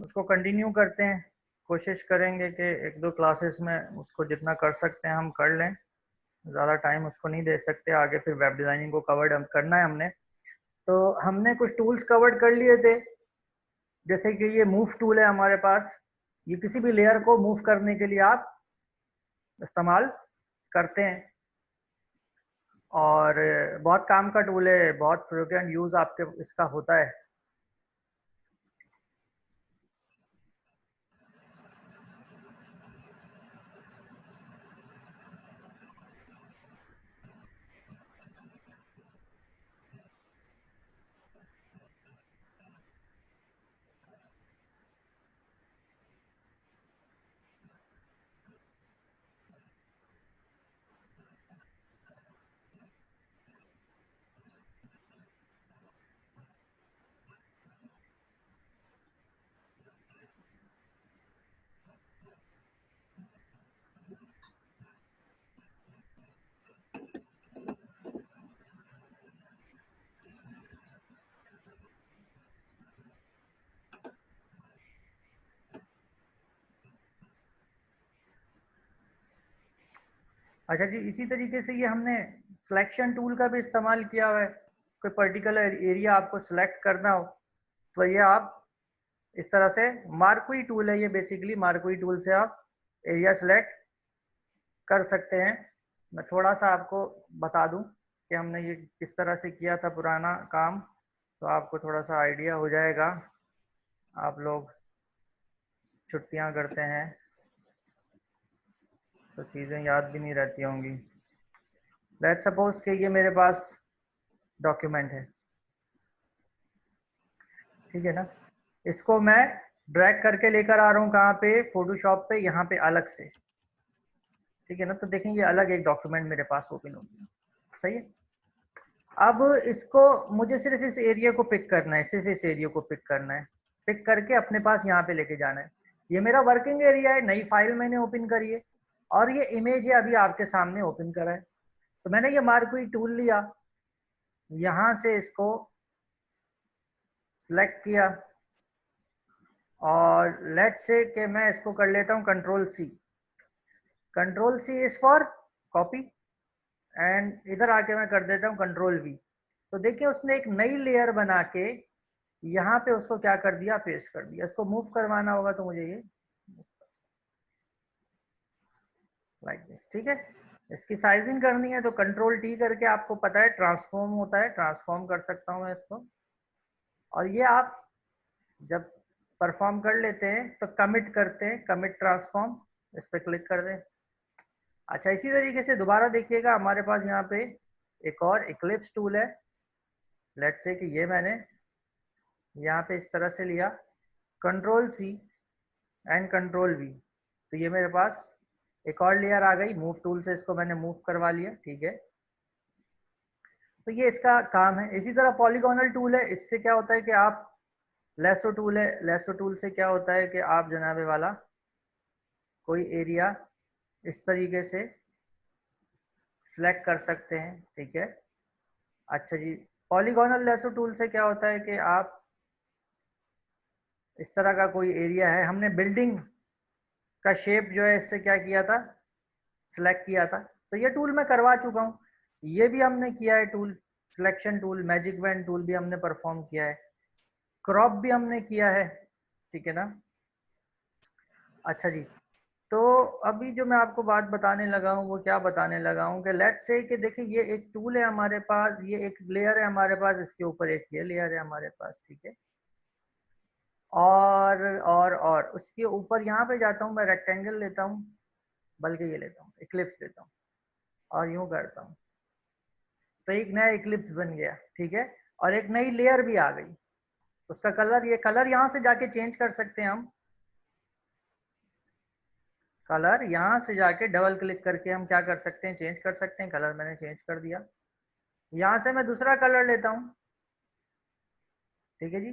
उसको कंटिन्यू करते हैं, कोशिश करेंगे कि एक दो क्लासेस में उसको जितना कर सकते हैं हम कर लें, ज़्यादा टाइम उसको नहीं दे सकते आगे, फिर वेब डिज़ाइनिंग को कवर्ड करना है हमने। तो हमने कुछ टूल्स कवर्ड कर लिए थे, जैसे कि ये मूव टूल है हमारे पास, ये किसी भी लेयर को मूव करने के लिए आप इस्तेमाल करते हैं और बहुत काम का टूल है, बहुत फ्रिक्वेंट यूज़ आपके इसका होता है। अच्छा जी, इसी तरीके से ये हमने सिलेक्शन टूल का भी इस्तेमाल किया हुआ है। कोई पर्टिकुलर एरिया आपको सिलेक्ट करना हो तो ये आप इस तरह से, मार्क्वी टूल है ये, बेसिकली मार्क्वी टूल से आप एरिया सिलेक्ट कर सकते हैं। मैं थोड़ा सा आपको बता दूं कि हमने ये किस तरह से किया था पुराना काम, तो आपको थोड़ा सा आइडिया हो जाएगा। आप लोग छुट्टियां करते हैं तो चीज़ें याद भी नहीं रहती होंगी। लेट्स सपोज कि ये मेरे पास डॉक्यूमेंट है, ठीक है ना। इसको मैं ड्रैग करके लेकर आ रहा हूँ कहाँ पे, फोटोशॉप पे, यहाँ पे अलग से, ठीक है ना। तो देखें ये अलग एक डॉक्यूमेंट मेरे पास ओपन हो गया, सही है। अब इसको मुझे सिर्फ इस एरिया को पिक करना है, सिर्फ इस एरिया को पिक करना है, पिक करके अपने पास यहाँ पे लेके जाना है। ये मेरा वर्किंग एरिया है, नई फाइल मैंने ओपन करी है और ये इमेज है अभी आपके सामने ओपन करा है। तो मैंने ये मार्क्वी टूल लिया, यहाँ से इसको सिलेक्ट किया और लेट्स से कि मैं इसको कर लेता हूँ control C. Control C is for copy and इधर आके मैं कर देता हूँ कंट्रोल वी। तो देखिए उसने एक नई लेयर बना के यहाँ पे उसको क्या कर दिया, पेस्ट कर दिया। इसको मूव करवाना होगा तो मुझे ये लाइक दिस, ठीक है। इसकी साइजिंग करनी है तो कंट्रोल टी करके, आपको पता है ट्रांसफॉर्म होता है, ट्रांसफॉर्म कर सकता हूँ मैं इसको। और ये आप जब परफॉर्म कर लेते हैं तो कमिट करते हैं, कमिट ट्रांसफॉर्म, इस पर क्लिक कर दें। अच्छा, इसी तरीके से दोबारा देखिएगा हमारे पास यहाँ पे एक और इक्लिप्स टूल है। लेट्स से कि ये मैंने यहाँ पे इस तरह से लिया, control C and control V, तो ये मेरे पास एक और लेयर आ गई। मूव टूल से इसको मैंने मूव करवा लिया, ठीक है। तो ये इसका काम है। इसी तरह पॉलीगोनल टूल है, इससे क्या होता है कि आप, लेसो टूल है, लेसो टूल से क्या होता है कि आप जनाबे वाला कोई एरिया इस तरीके से सिलेक्ट कर सकते हैं, ठीक है। अच्छा जी, पॉलीगोनल लेसो टूल से क्या होता है कि आप इस तरह का कोई एरिया है, हमने बिल्डिंग का शेप जो है इससे क्या किया था, सिलेक्ट किया था। तो ये टूल मैं करवा चुका हूँ, ये भी हमने किया है tool, selection tool, magic wand tool भी हमने परफॉर्म किया है, क्रॉप भी हमने किया है, ठीक है ना। अच्छा जी, तो अभी जो मैं आपको बात बताने लगा हूँ वो क्या बताने लगा हूँ कि लेट्स से कि देखिए ये एक टूल है हमारे पास, ये एक लेयर है हमारे पास, इसके ऊपर एक ये लेयर है हमारे पास, ठीक है। और उसके ऊपर यहाँ पे जाता हूँ मैं, रेक्टेंगल लेता हूँ, बल्कि ये लेता हूँ, इक्लिप्स लेता हूँ और यूं करता हूँ, तो एक नया इक्लिप्स बन गया, ठीक है। और एक नई लेयर भी आ गई। उसका कलर, ये कलर यहाँ से जाके चेंज कर सकते हैं हम, कलर यहाँ से जाके डबल क्लिक करके हम क्या कर सकते हैं, चेंज कर सकते हैं। कलर मैंने चेंज कर दिया। यहाँ से मैं दूसरा कलर लेता हूँ, ठीक है जी।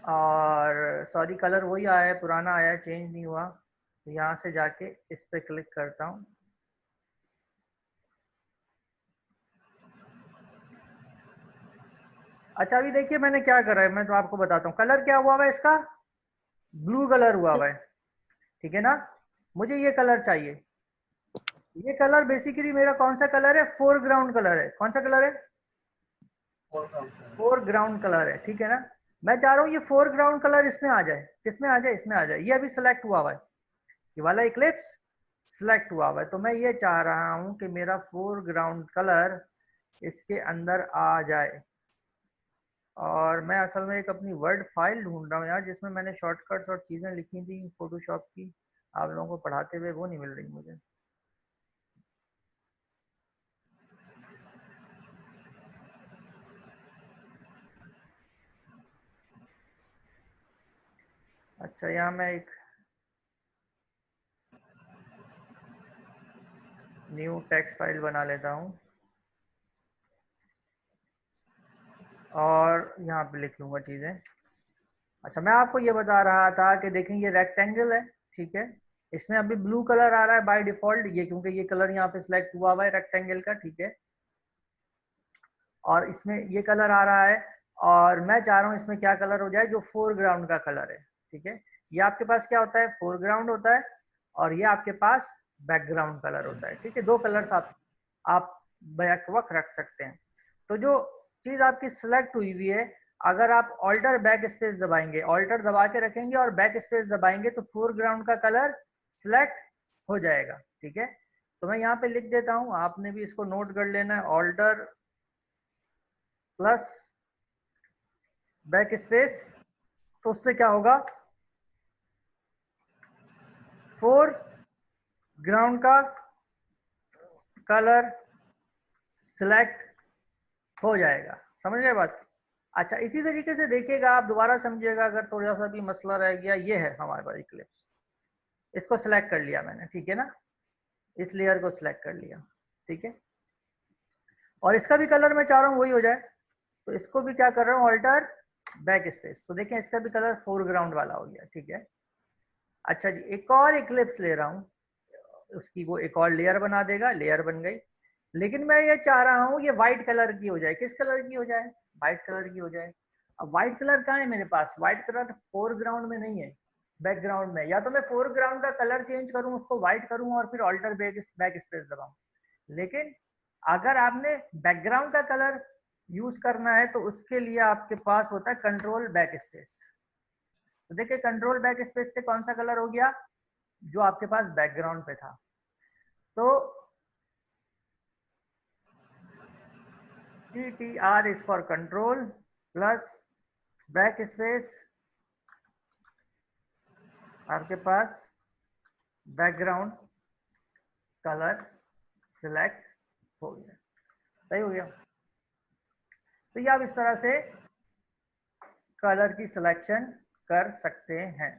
और सॉरी, कलर वही आया है, पुराना आया है, चेंज नहीं हुआ। तो यहाँ से जाके इस पे क्लिक करता हूँ। अच्छा अभी देखिए मैंने क्या करा है, मैं तो आपको बताता हूँ। कलर क्या हुआ हुआ है इसका, ब्लू कलर हुआ हुआ है, ठीक है ना। मुझे ये कलर चाहिए। ये कलर बेसिकली मेरा कौन सा कलर है, फोरग्राउंड कलर है। कौन सा कलर है, फोरग्राउंड कलर है, ठीक है ना। मैं चाह रहा हूँ ये फोरग्राउंड कलर इसमें आ जाए, किसमें आ जाए, इसमें आ जाए। ये अभी सिलेक्ट हुआ हुआ है, ये वाला इक्लिप्स सिलेक्ट हुआ हुआ है। तो मैं ये चाह रहा हूँ कि मेरा फोरग्राउंड कलर इसके अंदर आ जाए। और मैं असल में एक अपनी वर्ड फाइल ढूंढ रहा हूँ यार, जिसमें मैंने शॉर्टकट्स और चीज़ें लिखी थी फोटोशॉप की, आप लोगों को पढ़ाते हुए, वो नहीं मिल रही मुझे। अच्छा यहाँ मैं एक न्यू टेक्स्ट फाइल बना लेता हूँ और यहाँ पे लिख लूँगा चीज़ें। अच्छा मैं आपको ये बता रहा था कि देखें ये रेक्टेंगल है, ठीक है। इसमें अभी ब्लू कलर आ रहा है बाय डिफॉल्ट, ये क्योंकि ये कलर यहाँ पे सिलेक्ट हुआ हुआ है रेक्टेंगल का, ठीक है। और इसमें ये कलर आ रहा है, और मैं चाह रहा हूँ इसमें क्या कलर हो जाए, जो फोरग्राउंड का कलर है, ठीक है। ये आपके पास क्या होता है, फोरग्राउंड होता है, और ये आपके पास बैकग्राउंड कलर होता है, ठीक है। दो कलर्स आप बैक वक्त रख सकते हैं। तो जो चीज आपकी सिलेक्ट हुई हुई है, अगर आप ऑल्टर बैक स्पेस दबाएंगे, ऑल्टर दबा के रखेंगे और बैक स्पेस दबाएंगे, तो फोरग्राउंड का कलर सिलेक्ट हो जाएगा, ठीक है। तो मैं यहाँ पे लिख देता हूँ, आपने भी इसको नोट कर लेना है, ऑल्टर प्लस बैक स्पेस। तो उससे क्या होगा, फोर ग्राउंड का कलर सिलेक्ट हो जाएगा। समझ गए बात। अच्छा इसी तरीके से देखिएगा, आप दोबारा समझिएगा अगर थोड़ा सा भी मसला रह गया। ये है हमारे पास इक्लिप्स, इसको सिलेक्ट कर लिया मैंने, ठीक है ना। इस लेयर को सिलेक्ट कर लिया, ठीक है। और इसका भी कलर मैं चाह रहा हूँ वही हो जाए, तो इसको भी क्या कर रहा हूँ, ऑल्टर बैक स्पेस। तो देखें इसका भी कलर फोरग्राउंड वाला हो गया, ठीक है। अच्छा जी एक और इक्लिप्स ले रहा हूँ, उसकी वो एक और लेयर बना देगा, लेयर बन गई। लेकिन मैं ये चाह रहा हूँ ये व्हाइट कलर की हो जाए। किस कलर की हो जाए, व्हाइट कलर की हो जाए। अब व्हाइट कलर कहाँ है मेरे पास, व्हाइट कलर फोरग्राउंड में नहीं है, बैकग्राउंड में। या तो मैं फोरग्राउंड का कलर चेंज करूँ, उसको व्हाइट करूँ और फिर ऑल्टर बैक स्पेस दबाऊं। लेकिन अगर आपने बैकग्राउंड का कलर यूज करना है, तो उसके लिए आपके पास होता है कंट्रोल बैक स्पेस। तो देखिए कंट्रोल बैक स्पेस से कौन सा कलर हो गया, जो आपके पास बैकग्राउंड पे था। तो CTR is for control plus back space, आपके पास बैकग्राउंड कलर सिलेक्ट हो गया। सही हो गया। तो ये आप इस तरह से कलर की सिलेक्शन कर सकते हैं।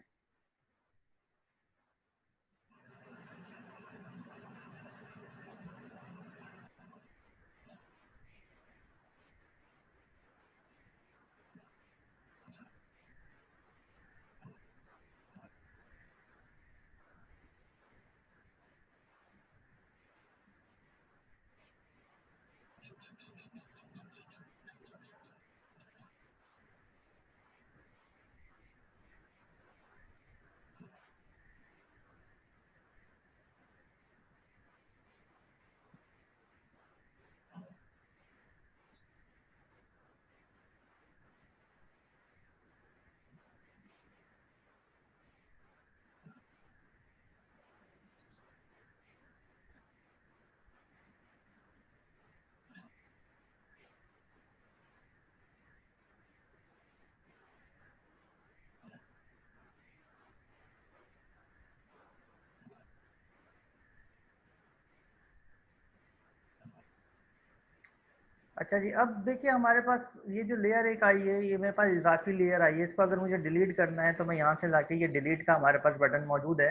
अच्छा जी अब देखिए हमारे पास ये जो लेयर एक आई है, ये मेरे पास इजाफी लेयर आई है। इसको अगर मुझे डिलीट करना है, तो मैं यहाँ से लाके, ये डिलीट का हमारे पास बटन मौजूद है,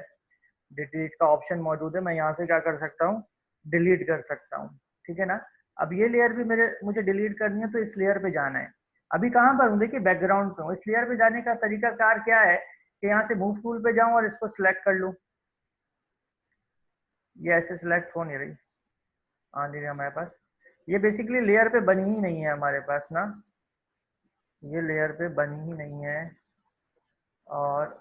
डिलीट का ऑप्शन मौजूद है, मैं यहाँ से क्या कर सकता हूँ, डिलीट कर सकता हूँ, ठीक है ना। अब ये लेयर भी मुझे डिलीट करनी है, तो इस लेयर पे जाना है। अभी कहाँ पर हूँ, देखिए बैकग्राउंड पे हूँ। इस लेयर पे जाने का तरीका कार क्या है कि यहाँ से मूव टूल पे जाऊँ और इसको सिलेक्ट कर लूँ। ये ऐसे सिलेक्ट हो नहीं रही, आ नहीं रही हमारे पास। ये बेसिकली लेयर पे बनी ही नहीं है हमारे पास ना। ये लेयर पे बनी ही नहीं है और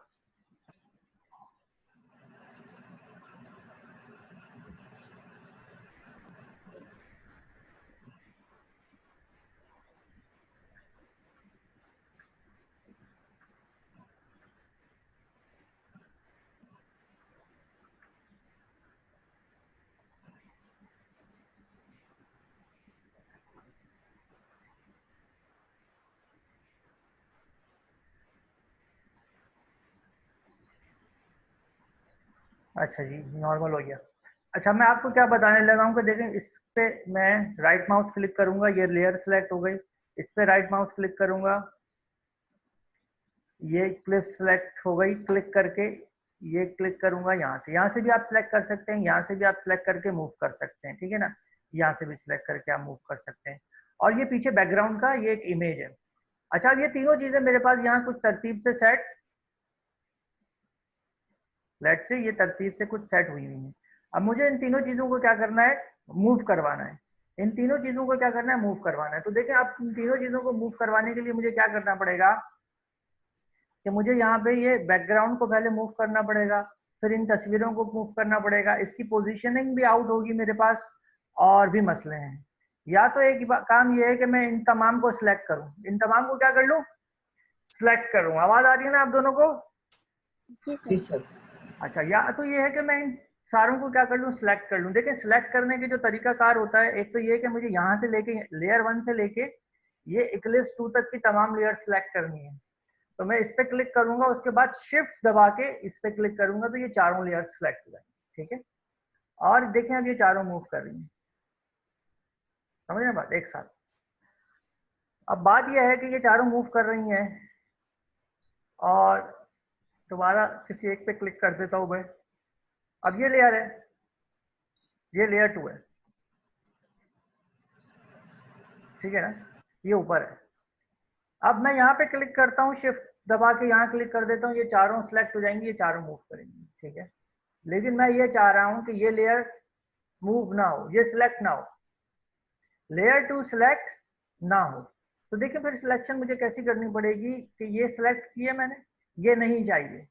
अच्छा जी, नॉर्मल हो गया। अच्छा, मैं आपको क्या बताने लगा हूँ कि देखें, इस पे मैं राइट माउस क्लिक करूंगा, ये लेयर सेलेक्ट हो गई। इस पे राइट माउस क्लिक करूंगा, ये क्लिप सेलेक्ट हो गई। क्लिक करके ये क्लिक करूंगा, यहाँ से भी आप सिलेक्ट कर सकते हैं, यहाँ से भी आप सिलेक्ट करके मूव कर सकते हैं, ठीक है ना। यहाँ से भी सिलेक्ट करके आप मूव कर सकते हैं। और ये पीछे बैकग्राउंड का ये एक इमेज है। अच्छा, अब ये तीनों चीजें मेरे पास यहाँ कुछ तरतीब से सेट, लेट से ये तरतीब से कुछ सेट हुई हुई है। अब मुझे इन तीनों चीजों को क्या करना है, मूव करवाना है। इन तीनों चीजों को क्या करना है, मूव करवाना है। तो देखिए, आप इन तीनों चीजों को मूव करवाने के लिए मुझे क्या करना पड़ेगा कि मुझे यहाँ पे ये बैकग्राउंड को पहले मूव करना पड़ेगा, फिर इन तस्वीरों को मूव करना पड़ेगा, इसकी पोजीशनिंग भी आउट होगी मेरे पास, और भी मसले हैं। या तो एक काम ये है कि मैं इन तमाम को सिलेक्ट करूं, इन तमाम को क्या कर लूं, सिलेक्ट करूं। आवाज आ रही है ना आप दोनों को? जी सर। अच्छा, या तो ये है कि मैं इन सारों को क्या कर लूं, सिलेक्ट कर लूं। देखिए, सिलेक्ट करने के जो तरीकाकार होता है, एक तो ये कि मुझे यहाँ से लेके लेयर 1 से लेके ये इक्लिप्स 2 तक की तमाम लेयर सिलेक्ट करनी है। तो मैं इस पे क्लिक करूंगा, उसके बाद शिफ्ट दबा के इस पे क्लिक करूंगा, तो ये चारों लेयर सिलेक्ट हो जाएंगे, ठीक है। और देखें, अब ये चारों मूव कर रही हैं, समझ रहे बात एक साथ। अब बात यह है कि ये चारों मूव कर रही हैं, और दोबारा किसी एक पे क्लिक कर देता हूं मैं। अब ये लेयर है, ये लेयर 2 है, ठीक है ना, ये ऊपर है। अब मैं यहाँ पे क्लिक करता हूँ, शिफ्ट दबा के यहाँ क्लिक कर देता हूँ, ये चारों सिलेक्ट हो जाएंगी, ये चारों मूव करेंगी, ठीक है। लेकिन मैं ये चाह रहा हूँ कि ये लेयर मूव ना हो, ये सिलेक्ट ना हो, लेयर 2 सिलेक्ट ना हो। तो देखिए, फिर सिलेक्शन मुझे कैसी करनी पड़ेगी कि ये सिलेक्ट किया मैंने, ये नहीं चाहिए,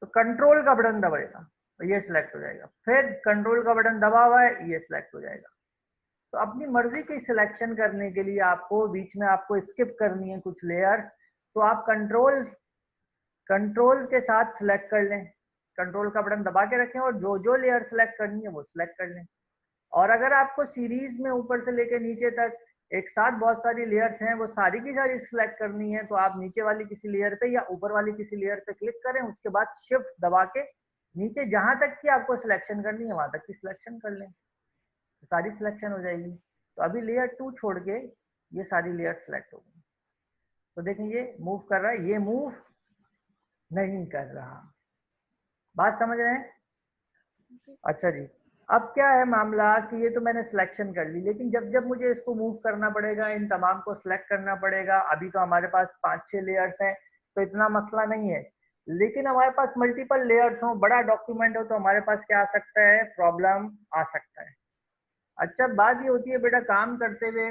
तो कंट्रोल का बटन दबाएगा तो ये सिलेक्ट हो जाएगा, फिर कंट्रोल का बटन दबा हुआ है, ये सिलेक्ट हो जाएगा। तो अपनी मर्जी की सिलेक्शन करने के लिए आपको बीच में आपको स्किप करनी है कुछ लेयर्स, तो आप कंट्रोल के साथ सिलेक्ट कर लें, कंट्रोल का बटन दबा के रखें, और जो जो लेयर सिलेक्ट करनी है वो सिलेक्ट कर लें। और अगर आपको सीरीज में ऊपर से लेकर नीचे तक एक साथ बहुत सारी लेयर्स हैं, वो सारी की सारी सिलेक्ट करनी है, तो आप नीचे वाली किसी लेयर पे या ऊपर वाली किसी लेयर पे क्लिक करें, उसके बाद शिफ्ट दबा के नीचे जहां तक की आपको सिलेक्शन करनी है वहां तक की सिलेक्शन कर लें, तो सारी सिलेक्शन हो जाएगी। तो अभी लेयर 2 छोड़ के ये सारी लेयर सिलेक्ट हो गई। तो देखें, ये मूव कर रहा है, ये मूव नहीं कर रहा। बात समझ रहे हैं? अच्छा जी, अब क्या है मामला कि ये तो मैंने सिलेक्शन कर ली, लेकिन जब जब मुझे इसको मूव करना पड़ेगा, इन तमाम को सिलेक्ट करना पड़ेगा। अभी तो हमारे पास 5-6 लेयर्स हैं, तो इतना मसला नहीं है। लेकिन हमारे पास मल्टीपल लेयर्स हो, बड़ा डॉक्यूमेंट हो, तो हमारे पास क्या आ सकता है, प्रॉब्लम आ सकता है। अच्छा, बात ये होती है बेटा, काम करते हुए,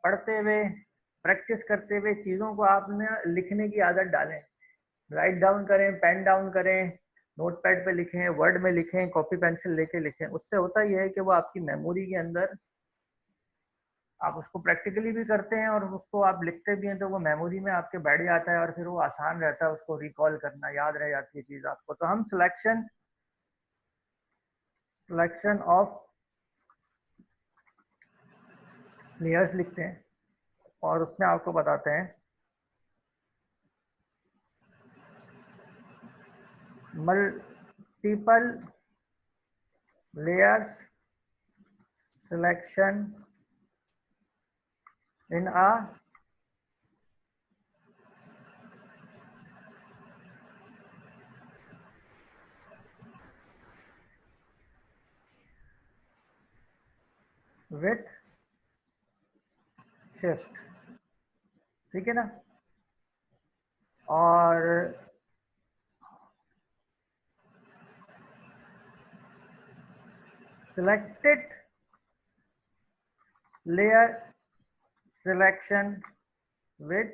पढ़ते हुए, प्रैक्टिस करते हुए चीज़ों को आपने लिखने की आदत डालें। राइट डाउन करें, पेन डाउन करें, नोटपैड पे लिखें, वर्ड में लिखें, कॉपी पेंसिल लेके लिखें। उससे होता यह है कि वो आपकी मेमोरी के अंदर, आप उसको प्रैक्टिकली भी करते हैं और उसको आप लिखते भी हैं, तो वो मेमोरी में आपके बैठ जाता है, और फिर वो आसान रहता है उसको रिकॉल करना, याद रह जाती है चीज़ आपको। तो हम सिलेक्शन ऑफ लेयर्स लिखते हैं, और उसमें आपको बताते हैं multiple layers selection in a with shift, ठीक है ना। और selected layer selection with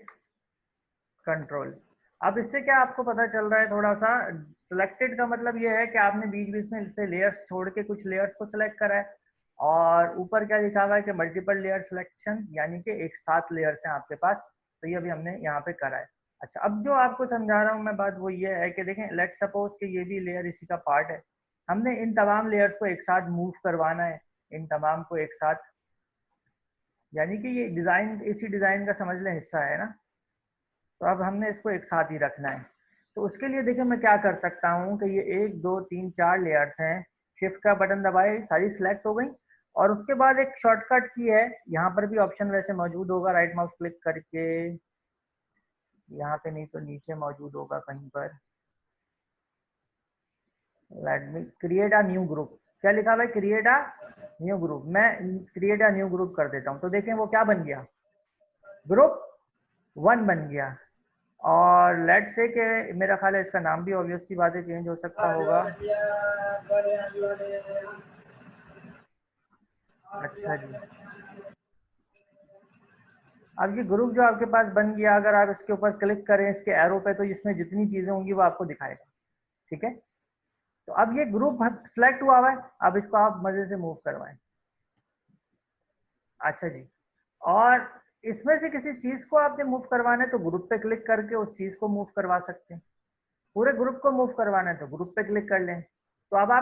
control. अब इससे क्या आपको पता चल रहा है थोड़ा सा, सिलेक्टेड का मतलब ये है कि आपने बीच बीच में से लेयर्स छोड़ के कुछ लेयर्स को सिलेक्ट करा है, और ऊपर क्या लिखा हुआ है कि मल्टीपल लेयर सिलेक्शन, यानी कि एक साथ लेयर्स हैं आपके पास, तो ये अभी हमने यहाँ पे करा है। अच्छा, अब जो आपको समझा रहा हूँ मैं बात वो ये है कि देखें, लेट सपोज कि ये भी लेयर इसी का पार्ट है, हमने इन तमाम लेयर्स को एक साथ मूव करवाना है, इन तमाम को एक साथ, यानी कि ये डिजाइन इसी डिजाइन का समझ लें हिस्सा है ना, तो अब हमने इसको एक साथ ही रखना है। तो उसके लिए देखिए मैं क्या कर सकता हूँ कि ये 1 2 3 4 लेयर्स हैं, शिफ्ट का बटन दबाए सारी सिलेक्ट हो गई, और उसके बाद एक शॉर्टकट की है, यहाँ पर भी ऑप्शन वैसे मौजूद होगा, राइट माउस क्लिक करके, यहाँ पे नहीं तो नीचे मौजूद होगा कहीं पर, let me create a new group, क्या लिखा हुआ है, क्रिएट अ न्यू ग्रुप, मैं क्रिएट अ न्यू ग्रुप कर देता हूँ, तो देखें वो क्या बन गया, ग्रुप 1 बन गया। और लेट से के मेरा ख्याल है इसका नाम भी ऑब्वियस सी बात है चेंज हो सकता होगा। अच्छा जी, अब ये ग्रुप जो आपके पास बन गया, अगर आप इसके ऊपर क्लिक करें इसके एरो पे, तो इसमें जितनी चीजें होंगी वो आपको दिखाएगा, ठीक है। तो अब ये ग्रुप सिलेक्ट हुआ हुआ है, अब इसको आप मजे से मूव करवाएं। अच्छा जी, और इसमें से किसी चीज को आपने मूव करवाना है तो ग्रुप पे क्लिक करके उस चीज को मूव करवा सकते हैं, पूरे ग्रुप को मूव करवाना है तो ग्रुप पे क्लिक कर लें। तो अब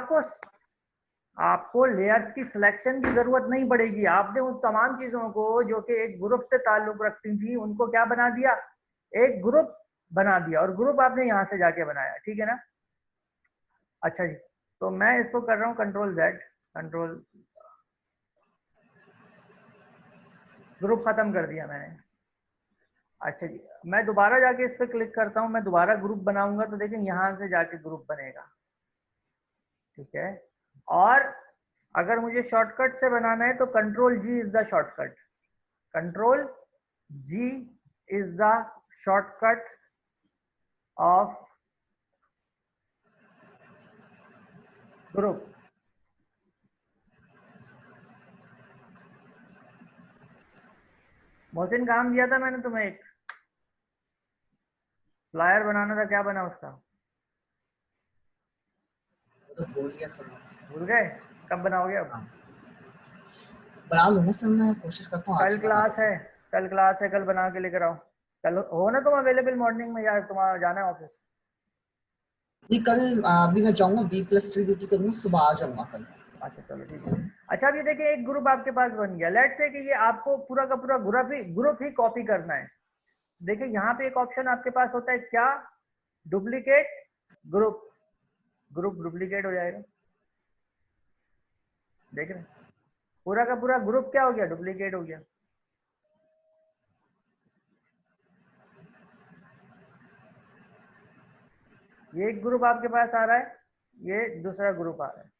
आपको लेयर्स की सिलेक्शन की जरूरत नहीं पड़ेगी, आपने उन तमाम चीजों को जो कि एक ग्रुप से ताल्लुक रखती थी उनको क्या बना दिया, एक ग्रुप बना दिया, और ग्रुप आपने यहाँ से जाके बनाया, ठीक है ना। अच्छा जी, तो मैं इसको कर रहा हूँ कंट्रोल Z, कंट्रोल, ग्रुप खत्म कर दिया मैंने। अच्छा जी, मैं दोबारा जाके इस पर क्लिक करता हूँ, मैं दोबारा ग्रुप बनाऊंगा तो देखें यहाँ से जाके ग्रुप बनेगा, ठीक है। और अगर मुझे शॉर्टकट से बनाना है तो control G is the shortcut, control G is the shortcut of group. Mohsin काम दिया था मैंने तुम्हें, एक फ्लायर बनाना था, क्या बना उसका, तो भूल गया सर। भूल गए, कब बनाओगे अब, हाँ, बना लूंगा सर, मैं कोशिश करता हूँ आज कल ही बना क्लास दूँ। है, कल क्लास है, कल बना के लेकर आओ, कल हो ना तुम अवेलेबल मॉर्निंग में, या तुम्हारा जाना है ऑफिस। नहीं, कल अभी मैं जाऊंगा, B+3 ड्यूटी करूंगा, सुबह आ जाऊंगा कल। अच्छा चलो ठीक है। अच्छा, अब ये देखिए एक ग्रुप आपके पास बन गया, लेट से कि ये आपको पूरा का पूरा ग्रुप ही कॉपी करना है। देखिए यहाँ पे एक ऑप्शन आपके पास होता है क्या, डुप्लीकेट ग्रुप, ग्रुप डुप्लीकेट हो जाएगा, देख रहे हैं? पूरा का पूरा ग्रुप क्या हो गया, डुप्लीकेट हो गया। ये एक ग्रुप आपके पास आ रहा है, ये दूसरा ग्रुप आ रहा है,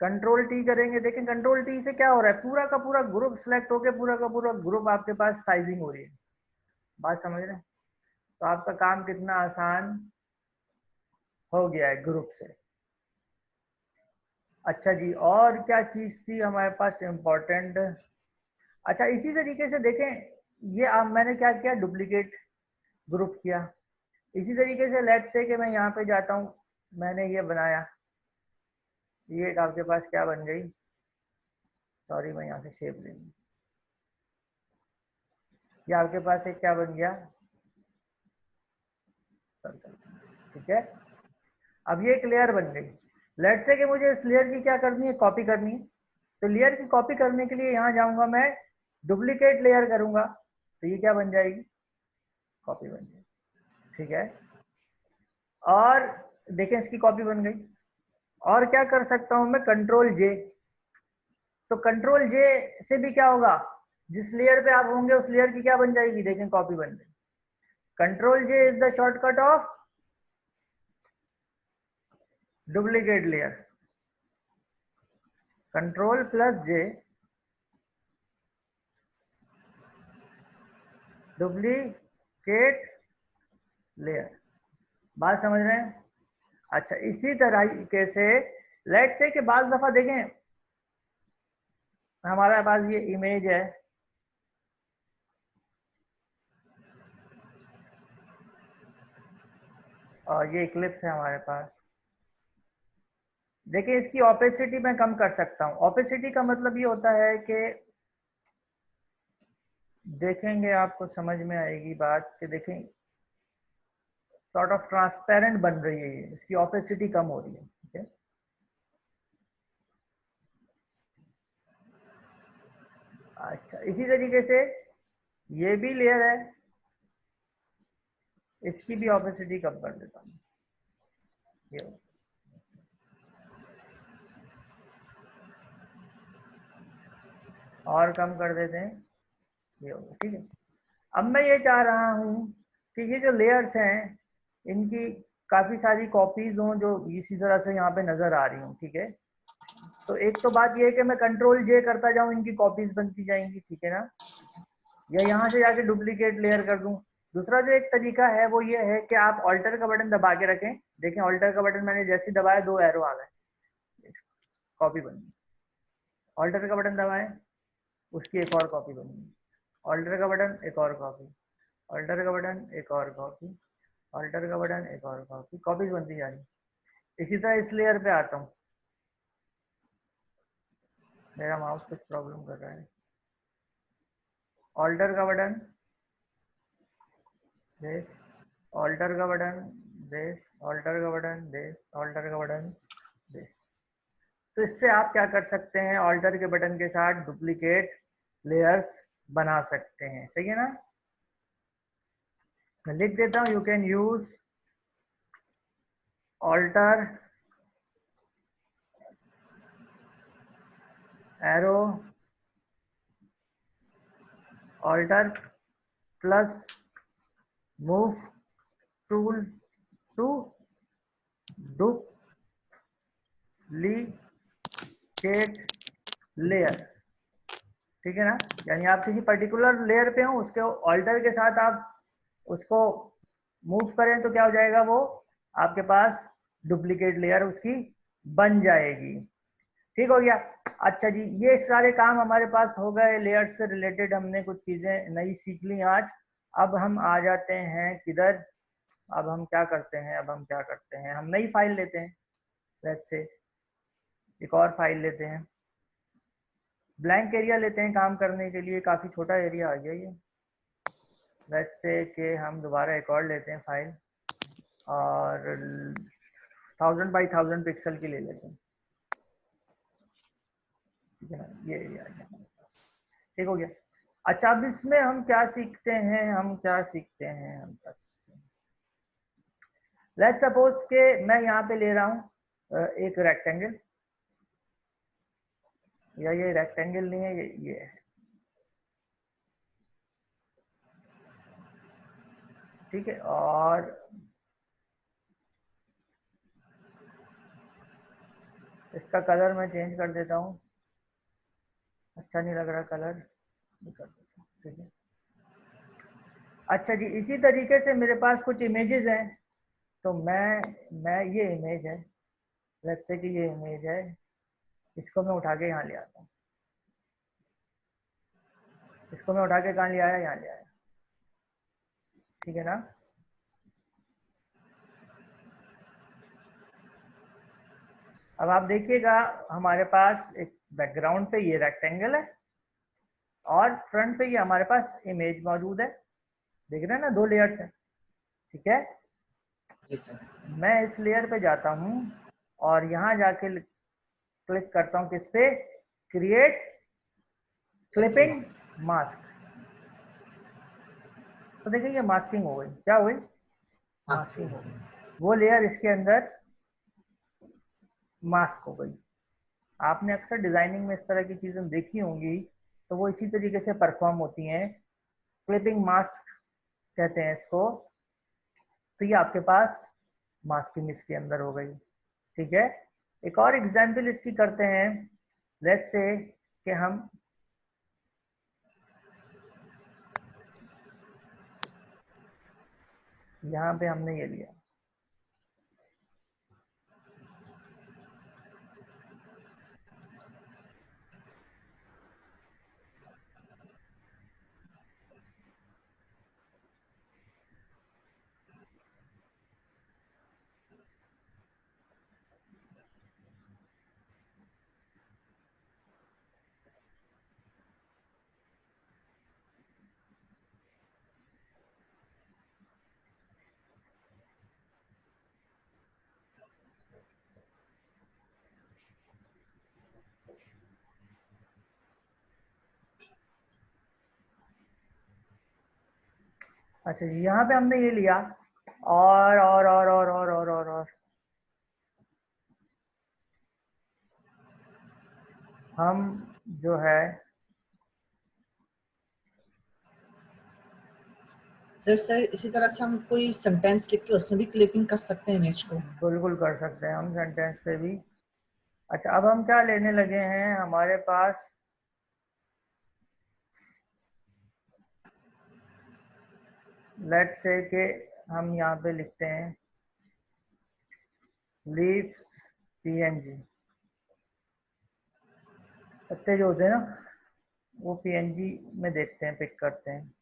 कंट्रोल T करेंगे, देखें कंट्रोल T से क्या हो रहा है, पूरा का पूरा ग्रुप सिलेक्ट होके पूरा का पूरा ग्रुप आपके पास साइजिंग हो रही है, बात समझ रहे हैं। तो आपका काम कितना आसान हो गया है ग्रुप से। अच्छा जी, और क्या चीज थी हमारे पास इम्पोर्टेंट। अच्छा, इसी तरीके से देखें, ये अब मैंने क्या किया, डुप्लीकेट ग्रुप किया। इसी तरीके से लेट से कि मैं यहाँ पे जाता हूँ, मैंने ये बनाया, ये एक आपके पास क्या बन गई, सॉरी मैं यहाँ से शेप लेंगी, ये आपके पास एक क्या बन गया, सर्कल, ठीक है। अब ये एक लेयर बन गई, लेट से कि मुझे इस लेयर की क्या करनी है, कॉपी करनी है। तो लेयर की कॉपी करने के लिए यहाँ जाऊंगा मैं, डुप्लीकेट लेयर करूंगा, तो ये क्या बन जाएगी, कॉपी बन जाएगी, ठीक है। और देखें इसकी कॉपी बन गई। और क्या कर सकता हूं मैं, कंट्रोल J, तो कंट्रोल J से भी क्या होगा, जिस लेयर पे आप होंगे उस लेयर की क्या बन जाएगी, देखें कॉपी बन गई। Control J is the shortcut of duplicate layer, control plus J, duplicate layer, बात समझ रहे हैं। अच्छा, इसी तरीके से लेट से कि बाज दफा देखें हमारे पास ये इमेज है, और ये इक्लिप्स है हमारे पास। देखिए इसकी ओपेसिटी मैं कम कर सकता हूँ। ओपेसिटी का मतलब ये होता है कि देखेंगे आपको समझ में आएगी बात कि देखें सॉर्ट ऑफ ट्रांसपेरेंट बन रही है, ये इसकी ओपेसिटी कम हो रही है। ठीक है, अच्छा इसी तरीके से ये भी लेयर है, इसकी भी ओपेसिटी कम कर देता हूँ। ये और कम कर देते हैं, ये होगा। ठीक है, अब मैं ये चाह रहा हूँ कि ये जो लेयर्स हैं इनकी काफ़ी सारी कॉपीज हों जो इसी तरह से यहाँ पे नज़र आ रही हूँ। ठीक है, तो एक तो बात ये है कि मैं कंट्रोल जे करता जाऊँ, इनकी कॉपीज बनती जाएंगी। ठीक है ना, या यहाँ से जाके डुप्लीकेट लेयर कर दूँ। दूसरा जो एक तरीका है वो ये है कि आप ऑल्टर का बटन दबा के रखें। देखें ऑल्टर का बटन मैंने जैसे दबाया 2 एरो आ गए, कॉपी बन गई। ऑल्टर का बटन दबाएं, उसकी एक और कॉपी बन गई। ऑल्टर का बटन, एक और कॉपी। ऑल्टर का बटन, एक और कॉपी। ऑल्टर का बटन, एक और कॉपी। कॉपीज बनती जा रही। इसी तरह इस लेयर पे आता हूँ, मेरा माउस कुछ प्रॉब्लम कर रहा है। ऑल्टर का बटन, दिस। ऑल्टर का बटन, दिस। ऑल्टर का बटन, दिस। ऑल्टर का बटन, दिस। तो इससे आप क्या कर सकते हैं, ऑल्टर के बटन के साथ डुप्लीकेट लेयर्स बना सकते हैं। सही है ना, मैं लिख देता हूँ, you can use alt arrow alt plus move tool to duplicate layer. ठीक है ना, यानी आप किसी पर्टिकुलर लेयर पे हो, उसके ऑल्टर के साथ आप उसको मूव करें तो क्या हो जाएगा, वो आपके पास डुप्लीकेट लेयर उसकी बन जाएगी। ठीक हो गया। अच्छा जी, ये सारे काम हमारे पास हो गए, लेयर्स से रिलेटेड हमने कुछ चीजें नई सीख ली आज। अब हम आ जाते हैं किधर, अब हम क्या करते हैं, अब हम क्या करते हैं, हम नई फाइल लेते हैं। लेट्स से एक और फाइल लेते हैं, ब्लैंक एरिया लेते हैं काम करने के लिए, काफ़ी छोटा एरिया आ गया ये। लेट्स से कि हम दोबारा एक और लेते हैं फाइल और 1000 बाई 1000 पिक्सल की ले लेते हैं। ठीक है ना, ये एरिया आ गया हमारे पास। ठीक हो गया। अच्छा अब इसमें हम क्या सीखते हैं, हम क्या सीखते हैं, हम क्या सीखते हैं। लेट्स सपोज के मैं यहाँ पे ले रहा हूँ एक रेक्टेंगल, या ये रेक्टेंगल नहीं है, ये है। ठीक है, और इसका कलर मैं चेंज कर देता हूँ, अच्छा नहीं लग रहा कलर, कर देता हूँ। ठीक है, अच्छा जी, इसी तरीके से मेरे पास कुछ इमेजेस हैं, तो मैं ये इमेज है, लेट्स से कि ये इमेज है, इसको मैं उठा के यहाँ ले आता हूँ। इसको मैं उठा के कहाँ ले आया, यहाँ ले आया। ठीक है ना, अब आप देखिएगा हमारे पास एक बैकग्राउंड पे ये रेक्टेंगल है और फ्रंट पे ये हमारे पास इमेज मौजूद है। देख रहे हैं ना, 2 लेयर्स है। ठीक है, जी सर। मैं इस लेयर पे जाता हूँ और यहाँ जाके क्लिक करता हूँ किस पे, क्रिएट क्लिपिंग मास्क। तो देखिए ये मास्किंग हो गई, क्या हुई, मास्किंग हो गई। वो लेयर इसके अंदर मास्क हो गई। आपने अक्सर डिजाइनिंग में इस तरह की चीजें देखी होंगी, तो वो इसी तरीके से परफॉर्म होती हैं, क्लिपिंग मास्क कहते हैं इसको। तो ये आपके पास मास्किंग इसके अंदर हो गई। ठीक है, एक और एग्जांपल इसकी करते हैं। लेट्स से कि हम यहाँ पे हमने ये लिया, अच्छा जी, यहाँ पे हमने ये लिया और हम जो है सर इसी तरह से हम कोई सेंटेंस लिख के उसमें भी क्लिपिंग कर सकते हैं इमेज को। बिल्कुल कर सकते हैं हम सेंटेंस पे भी। अच्छा, अब हम क्या लेने लगे हैं, हमारे पास लेट्स से के हम यहाँ पे लिखते हैं लीव्स पीएनजी। पत्ते जो होते हैं ना वो पीएनजी में देखते हैं, पिक करते हैं।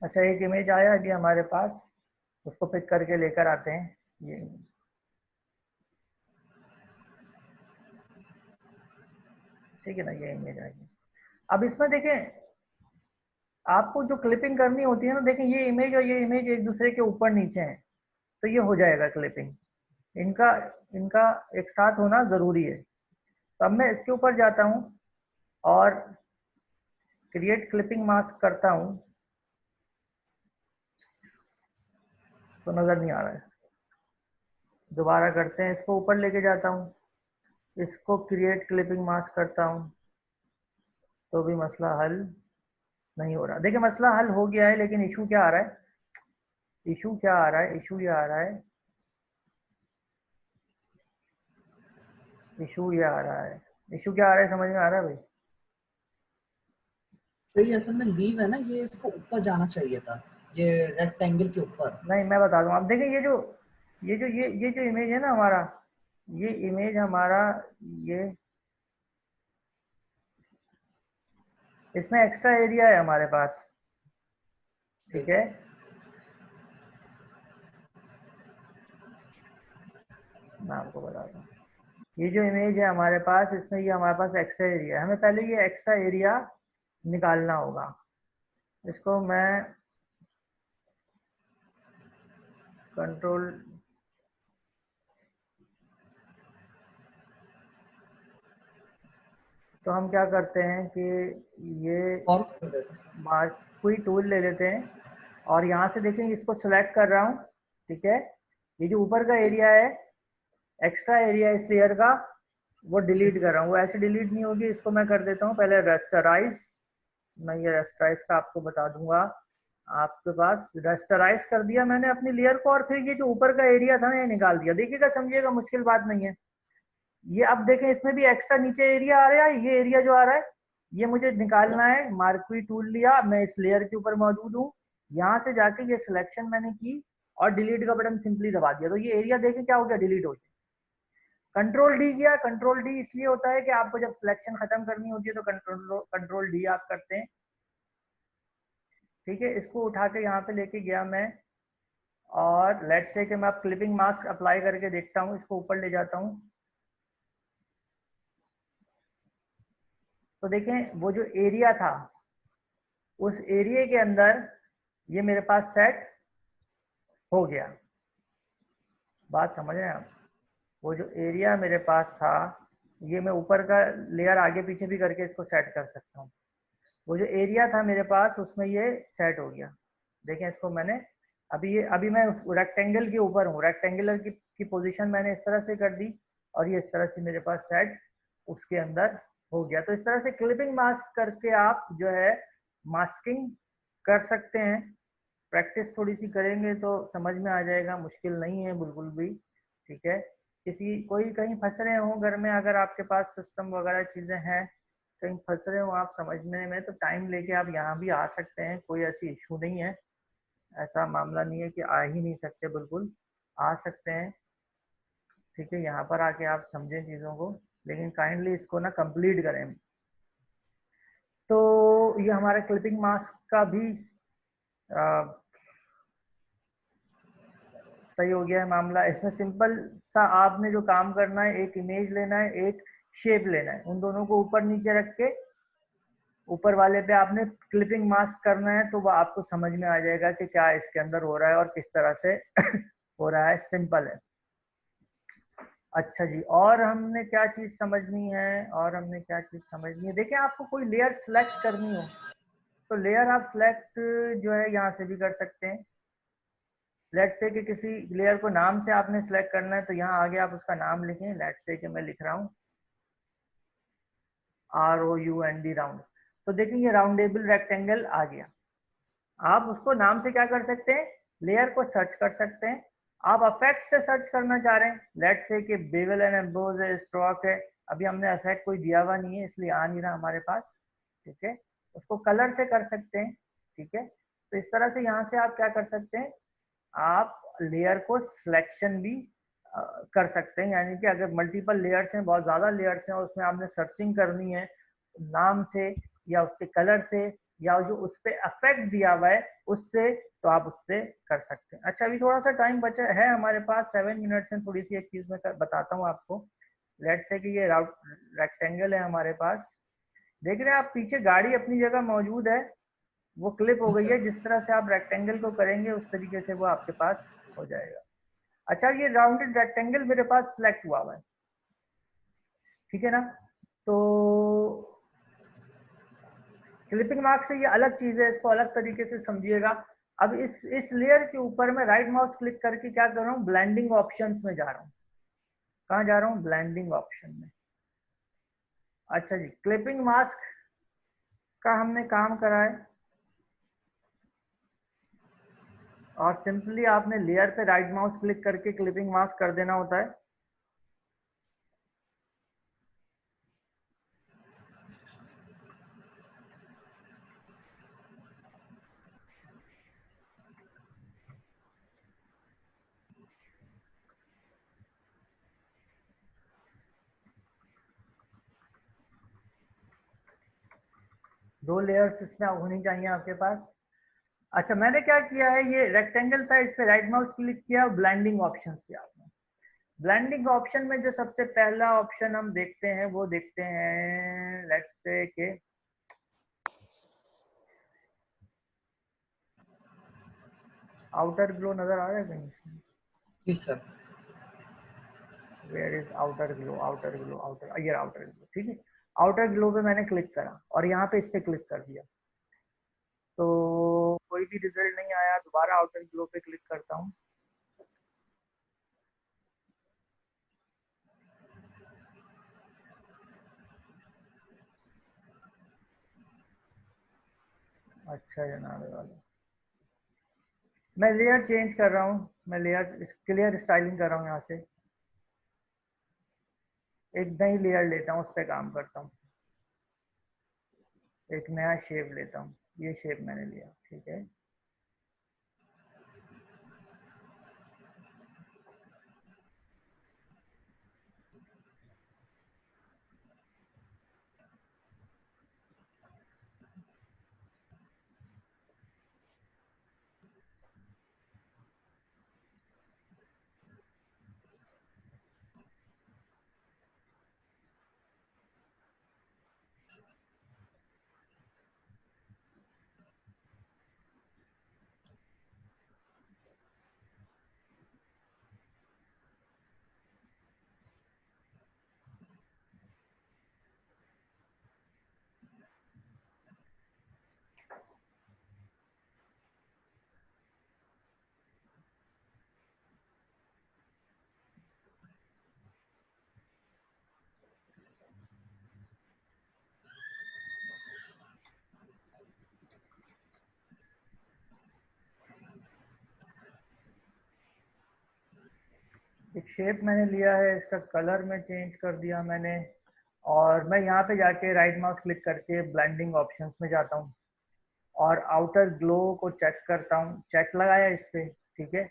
अच्छा, एक इमेज आया अभी हमारे पास, उसको पिक करके लेकर आते हैं। ये ठीक है ना, ये इमेज आ गई। अब इसमें देखें, आपको जो क्लिपिंग करनी होती है ना, देखें ये इमेज और ये इमेज एक दूसरे के ऊपर नीचे हैं, तो ये हो जाएगा क्लिपिंग। इनका इनका एक साथ होना ज़रूरी है। तो अब मैं इसके ऊपर जाता हूँ और क्रिएट क्लिपिंग मास्क करता हूँ, तो नज़र नहीं आ रहा है। दोबारा करते हैं, इसको ऊपर लेके जाता हूँ, इसको क्रिएट क्लिपिंग मास्क करता हूँ, तो भी मसला हल नहीं हो रहा। देखिए मसला हल हो गया है, लेकिन इशू क्या आ रहा है, इशू क्या आ रहा है, इशू ये आ रहा है, इशू ये आ रहा है, इशू क्या आ रहा है, समझ में आ रहा है भाई? तो ये असल में लीव है ना, ये इसको ऊपर जाना चाहिए था, ये रेक्टेंगल के ऊपर। नहीं, मैं बता दूं, आप देखें ये जो इमेज है ना हमारा, ये इमेज हमारा, ये इसमें एक्स्ट्रा एरिया है हमारे पास, ठीक है। मैं आपको बताता हूँ, ये जो इमेज है हमारे पास, इसमें ये हमारे पास एक्स्ट्रा एरिया है, हमें पहले ये एक्स्ट्रा एरिया निकालना होगा। इसको मैं कंट्रोल, तो हम क्या करते हैं कि ये और कर देता सर। मार्क कोई टूल ले लेते हैं, और यहाँ से देखेंगे इसको सिलेक्ट कर रहा हूँ, ठीक है। ये जो ऊपर का एरिया है, एक्स्ट्रा एरिया इस लेयर का, वो डिलीट कर रहा हूँ। वो ऐसे डिलीट नहीं होगी, इसको मैं कर देता हूँ पहले रेस्टराइज। मैं ये रेस्टराइज का आपको बता दूंगा। आपके पास रेस्टराइज कर दिया मैंने अपनी लेयर को, और फिर ये जो ऊपर का एरिया था ना ये निकाल दिया। देखिएगा, समझिएगा, मुश्किल बात नहीं है ये। अब देखें इसमें भी एक्स्ट्रा नीचे एरिया आ रहा है, ये एरिया जो आ रहा है ये मुझे निकालना है। मार्क्वी टूल लिया, मैं इस लेयर के ऊपर मौजूद हूँ, यहाँ से जाके ये सिलेक्शन मैंने की और डिलीट का बटन सिंपली दबा दिया, तो ये एरिया देखें क्या हो गया, डिलीट हो गया। कंट्रोल डी किया, कंट्रोल डी इसलिए होता है कि आपको जब सिलेक्शन खत्म करनी होती है तो कंट्रोल डी आप करते हैं, ठीक है। इसको उठा के यहाँ पे लेके गया मैं, और लेट्स से कि मैं अब क्लिपिंग मास्क अप्लाई करके देखता हूँ, इसको ऊपर ले जाता हूँ। तो देखें वो जो एरिया था, उस एरिया के अंदर ये मेरे पास सेट हो गया। बात समझ रहे हैं आप? वो जो एरिया मेरे पास था, ये मैं ऊपर का लेयर आगे पीछे भी करके इसको सेट कर सकता हूँ। वो जो एरिया था मेरे पास उसमें ये सेट हो गया। देखें इसको मैंने, अभी मैं रेक्टेंगल के ऊपर हूँ, रेक्टेंगुलर की पोजीशन मैंने इस तरह से कर दी, और ये इस तरह से मेरे पास सेट उसके अंदर हो गया। तो इस तरह से क्लिपिंग मास्क करके आप जो है मास्किंग कर सकते हैं। प्रैक्टिस थोड़ी सी करेंगे तो समझ में आ जाएगा, मुश्किल नहीं है बिल्कुल भी, ठीक है। किसी कोई कहीं फंस रहे हो घर में, अगर आपके पास सिस्टम वगैरह चीज़ें हैं, कहीं फंस रहे हो आप समझने में, तो टाइम लेके आप यहाँ भी आ सकते हैं, कोई ऐसी इशू नहीं है। ऐसा मामला नहीं है कि आ ही नहीं सकते, बिल्कुल आ सकते हैं, ठीक है। यहाँ पर आके आप समझें चीज़ों को, लेकिन काइंडली इसको ना कंप्लीट करें। तो ये हमारे क्लिपिंग मास्क का भी सही हो गया है मामला। इसमें सिंपल सा आपने जो काम करना है, एक इमेज लेना है, एक शेप लेना है, उन दोनों को ऊपर नीचे रख के ऊपर वाले पे आपने क्लिपिंग मास्क करना है, तो वो आपको समझ में आ जाएगा कि क्या इसके अंदर हो रहा है और किस तरह से हो रहा है। सिंपल है। अच्छा जी, और हमने क्या चीज़ समझनी है, और हमने क्या चीज़ समझनी है, देखिए आपको कोई लेयर सेलेक्ट करनी हो तो लेयर आप सेलेक्ट जो है यहाँ से भी कर सकते हैं। लेट्स से कि किसी लेयर को नाम से आपने सेलेक्ट करना है, तो यहाँ आगे आप उसका नाम लिखें। लेट्स से कि मैं लिख रहा हूँ ROUND, राउंड। तो देखिए ये राउंडेबल रेक्टेंगल आ गया। आप उसको नाम से क्या कर सकते हैं, लेयर को सर्च कर सकते हैं। आप इफेक्ट से सर्च करना चाह रहे हैं, लेट्स से कि बेवल एंड एम्बोज है, स्ट्रोक है, अभी हमने इफेक्ट कोई दिया हुआ नहीं है इसलिए आ नहीं रहा हमारे पास, ठीक है। उसको कलर से कर सकते हैं, ठीक है। तो इस तरह से यहाँ से आप क्या कर सकते हैं, आप लेयर को सिलेक्शन भी कर सकते हैं। यानी कि अगर मल्टीपल लेयर्स हैं, बहुत ज़्यादा लेयर्स हैं और उसमें आपने सर्चिंग करनी है नाम से या उसके कलर से या जो उस पर अफेक्ट दिया हुआ है उससे, तो आप उस पर कर सकते हैं। अच्छा, अभी थोड़ा सा टाइम बचा है हमारे पास, 7 मिनट्स में। थोड़ी सी एक चीज़ मैं बताता हूँ आपको। लेट्स से कि ये रेक्टेंगल है हमारे पास, देख रहे हैं आप पीछे गाड़ी अपनी जगह मौजूद है, वो क्लिप हो गई है। जिस तरह से आप रेक्टेंगल को करेंगे उस तरीके से वो आपके पास हो जाएगा। अच्छा, ये राउंडेड रेक्टेंगल मेरे पास सिलेक्ट हुआ है, ठीक है ना। तो क्लिपिंग मार्क से ये अलग चीज है, इसको अलग तरीके से समझिएगा। अब इस लेयर के ऊपर मैं राइट माउस क्लिक करके क्या कर रहा हूँ, ब्लेंडिंग ऑप्शंस में जा रहा हूँ। कहाँ जा रहा हूँ, ब्लेंडिंग ऑप्शन में। अच्छा जी, क्लिपिंग मास्क का हमने काम करा है, और सिंपली आपने लेयर पे राइट माउस क्लिक करके क्लिपिंग मास्क कर देना होता है। दो लेयर्स इसमें होनी चाहिए आपके पास। अच्छा, मैंने क्या किया है, ये रेक्टेंगल था, इस पे राइट माउस क्लिक किया, ब्लेंडिंग ऑप्शंस किया आपने। ब्लेंडिंग ऑप्शन में जो सबसे पहला ऑप्शन हम देखते हैं वो देखते हैं, लेट्स से के आउटर ग्लो नजर आ रहा है कहीं? जी sir. Where is outer glow, outer glow, outer, ये आउटर ग्लो, ठीक है। आउटर ग्लो पे मैंने क्लिक करा और यहाँ पे इस पे क्लिक कर दिया, तो कोई भी रिजल्ट नहीं आया। दोबारा आउटर ग्लो पे क्लिक करता हूँ। अच्छा जनाब वाला, मैं लेयर चेंज कर रहा हूँ, मैं लेयर क्लियर स्टाइलिंग कर रहा हूँ। यहाँ से एक नई लेयर लेता हूँ, उस पर काम करता हूँ। एक नया शेप लेता हूँ, ये शेप मैंने लिया, ठीक है। एक शेप मैंने लिया है, इसका कलर में चेंज कर दिया मैंने, और मैं यहाँ पे जाके राइट माउस क्लिक करके ब्लेंडिंग ऑप्शंस में जाता हूँ और आउटर ग्लो को चेक करता हूँ। चेक लगाया इस पे, ठीक है,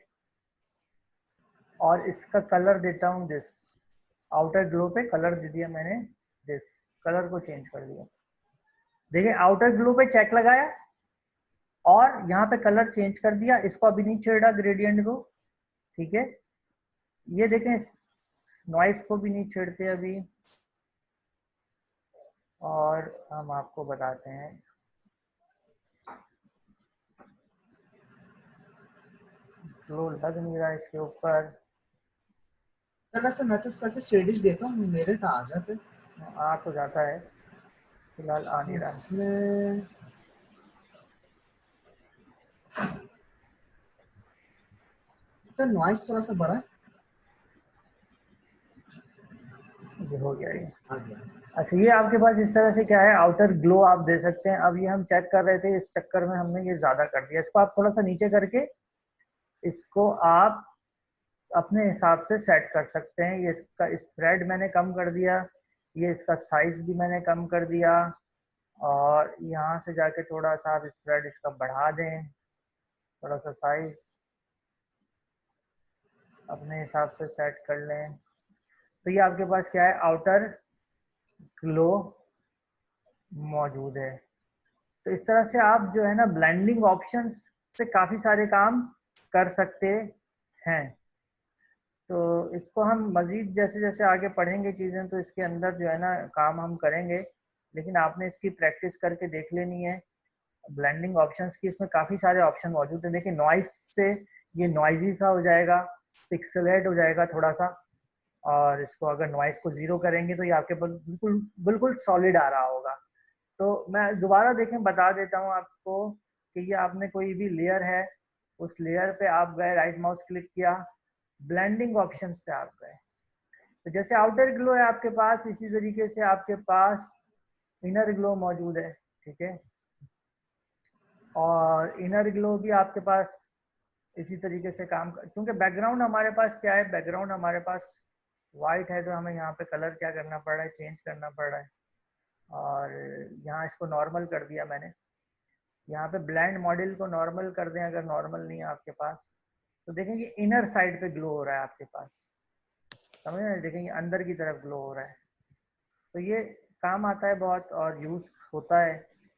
और इसका कलर देता हूँ दिस। आउटर ग्लो पे कलर दे दिया मैंने, दिस कलर को चेंज कर दिया। देखिए आउटर ग्लो पे चेक लगाया और यहाँ पे कलर चेंज कर दिया, इसको अभी नहीं छेड़ा ग्रेडियंट को, ठीक है, ये देखें नॉइस को भी नहीं छेड़ते अभी, और हम आपको बताते हैं ग्लो लग नहीं रहा इसके ऊपर। सर वैसे मैं तो इस तरह से शेडिश देता हूँ, मेरे तो आ जाते। आ तो जाता है, फिलहाल आ नहीं रहा है। इसमें सर नॉइस थोड़ा सा बड़ा है। ये हो गया ये। आ गया। अच्छा, ये आपके पास इस तरह से क्या है, आउटर ग्लो आप दे सकते हैं। अब ये हम चेक कर रहे थे, इस चक्कर में हमने ये ज्यादा कर दिया। इसको आप थोड़ा सा नीचे करके इसको आप अपने हिसाब से सेट कर सकते हैं। ये इसका स्प्रेड मैंने कम कर दिया, ये इसका साइज भी मैंने कम कर दिया, और यहाँ से जाके थोड़ा सा आप स्प्रेड इसका बढ़ा दें, थोड़ा सा साइज अपने हिसाब से सेट कर लें। तो ये आपके पास क्या है, आउटर ग्लो मौजूद है। तो इस तरह से आप जो है ना ब्लेंडिंग ऑप्शंस से काफ़ी सारे काम कर सकते हैं। तो इसको हम मज़ीद जैसे जैसे आगे पढ़ेंगे चीज़ें, तो इसके अंदर जो है ना काम हम करेंगे, लेकिन आपने इसकी प्रैक्टिस करके देख लेनी है ब्लेंडिंग ऑप्शंस की। इसमें काफ़ी सारे ऑप्शन मौजूद हैं। देखिए, नॉइस से ये नॉइजी सा हो जाएगा, पिक्सलेट हो जाएगा थोड़ा सा, और इसको अगर नॉइस को ज़ीरो करेंगे तो ये आपके पास बिल्कुल बिल्कुल सॉलिड आ रहा होगा। तो मैं दोबारा देखें बता देता हूँ आपको कि ये आपने कोई भी लेयर है, उस लेयर पे आप गए, राइट माउस क्लिक किया, ब्लेंडिंग ऑप्शंस पे आप गए। तो जैसे आउटर ग्लो है आपके पास, इसी तरीके से आपके पास इनर ग्लो मौजूद है। ठीक है, और इनर ग्लो भी आपके पास इसी तरीके से काम कर, क्योंकि बैकग्राउंड हमारे पास क्या है, बैकग्राउंड हमारे पास वाइट है, तो हमें यहाँ पे कलर क्या करना पड़ रहा है, चेंज करना पड़ रहा है। और यहाँ इसको नॉर्मल कर दिया मैंने। यहाँ पे ब्लेंड मॉडल को नॉर्मल कर दें, अगर नॉर्मल नहीं है आपके पास, तो देखेंगे इनर साइड पे ग्लो हो रहा है आपके पास, समझ रहे हैं, देखेंगे अंदर की तरफ ग्लो हो रहा है। तो ये काम आता है बहुत, और यूज होता है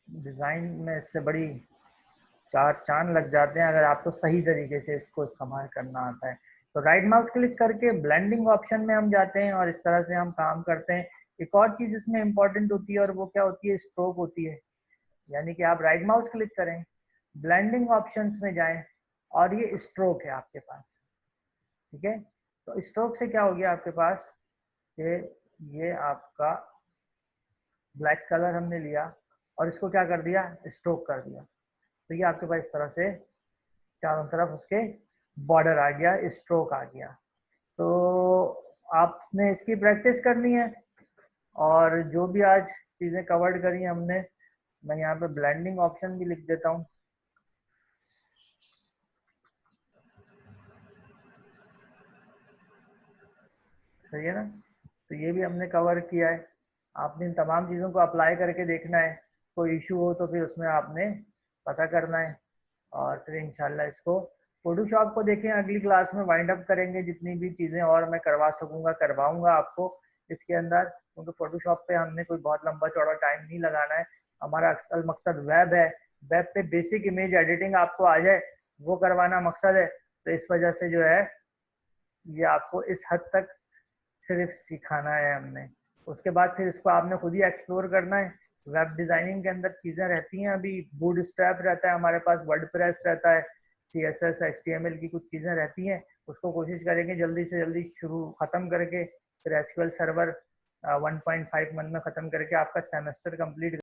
डिज़ाइन में। इससे बड़ी चार चांद लग जाते हैं अगर आपको सही तरीके से इसको इस्तेमाल करना आता है। तो राइट माउस क्लिक करके ब्लेंडिंग ऑप्शन में हम जाते हैं, और इस तरह से हम काम करते हैं। एक और चीज़ इसमें इंपॉर्टेंट होती है, और वो क्या होती है, स्ट्रोक होती है। यानी कि आप राइट माउस क्लिक करें, ब्लेंडिंग ऑप्शंस में जाएं, और ये स्ट्रोक है आपके पास। ठीक है, तो स्ट्रोक से क्या हो गया आपके पास कि ये आपका ब्लैक कलर हमने लिया और इसको क्या कर दिया, स्ट्रोक कर दिया। तो ये आपके पास इस तरह से चारों तरफ उसके बॉर्डर आ गया, स्ट्रोक आ गया। तो आपने इसकी प्रैक्टिस करनी है, और जो भी आज चीज़ें कवर्ड करी हमने, मैं यहाँ पे ब्लेंडिंग ऑप्शन भी लिख देता हूँ। सही है ना, तो ये भी हमने कवर किया है। आपने इन तमाम चीज़ों को अप्लाई करके देखना है, कोई इशू हो तो फिर उसमें आपने पता करना है, और फिर इंशाल्लाह इसको फोटोशॉप को देखें, अगली क्लास में वाइंड अप करेंगे। जितनी भी चीज़ें और मैं करवा सकूँगा करवाऊँगा आपको इसके अंदर, क्योंकि फोटोशॉप पे हमने कोई बहुत लंबा चौड़ा टाइम नहीं लगाना है। हमारा असल मकसद वेब है, वेब पे बेसिक इमेज एडिटिंग आपको आ जाए, वो करवाना मकसद है। तो इस वजह से जो है ये आपको इस हद तक सिर्फ सिखाना है हमने। उसके बाद फिर इसको आपने खुद ही एक्सप्लोर करना है। वेब डिजाइनिंग के अंदर चीज़ें रहती हैं, अभी बूटस्ट्रैप रहता है हमारे पास, वर्डप्रेस रहता है, CSS HTML की कुछ चीज़ें रहती हैं, उसको कोशिश करेंगे जल्दी से जल्दी शुरू ख़त्म करके, फिर SQL सर्वर 1.5 मंथ में ख़त्म करके आपका सेमेस्टर कंप्लीट